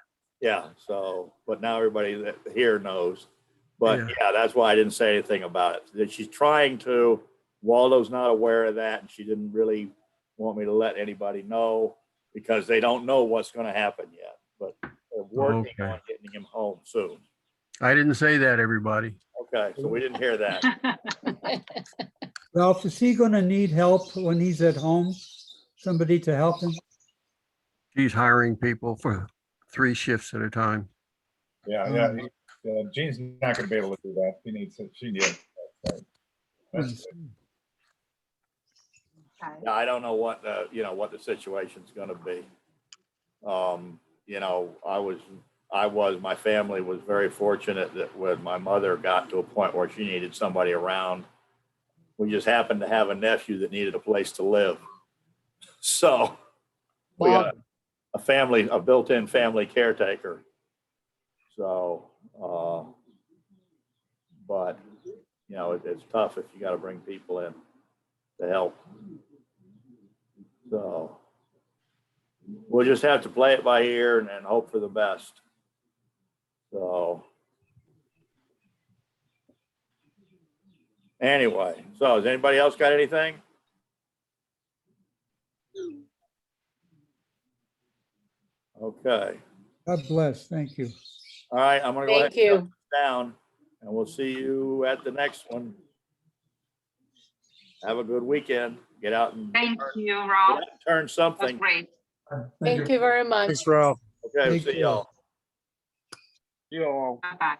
Yeah. So, but now everybody that here knows. But Yeah. yeah, that's why I didn't say anything about it. That she's trying to. Waldo's not aware of that, and she didn't really want me to let anybody know because they don't know what's going to happen yet. But They're working Okay. on getting him home soon. I didn't say that, everybody. Okay, so we didn't hear that. Ralph, is he gonna need help when he's at home? Somebody to help him? He's hiring people for 3 shifts at a time. Yeah, Jean's not gonna be able to do that. She needs. That's good. Okay. Yeah, I don't know what the, you know, what the situation's gonna be. You know, my family was very fortunate that when my mother got to a point where she needed somebody around, we just happened to have a nephew that needed a place to live. So we got a built-in family caretaker. So, but, you know, it's tough if you got to bring people in to help. So we'll just have to play it by ear and hope for the best. So anyway, so has anybody else got anything? Okay. God bless. Thank you. All right, I'm gonna go ahead Thank and shut you. this down, and we'll see you at the next one. Have a good weekend. Get out and Thank you, Ralph. turn That's something. great. Thank you very much. Thanks, Ralph. Okay, we'll Take see care. y'all. You know, Bye-bye.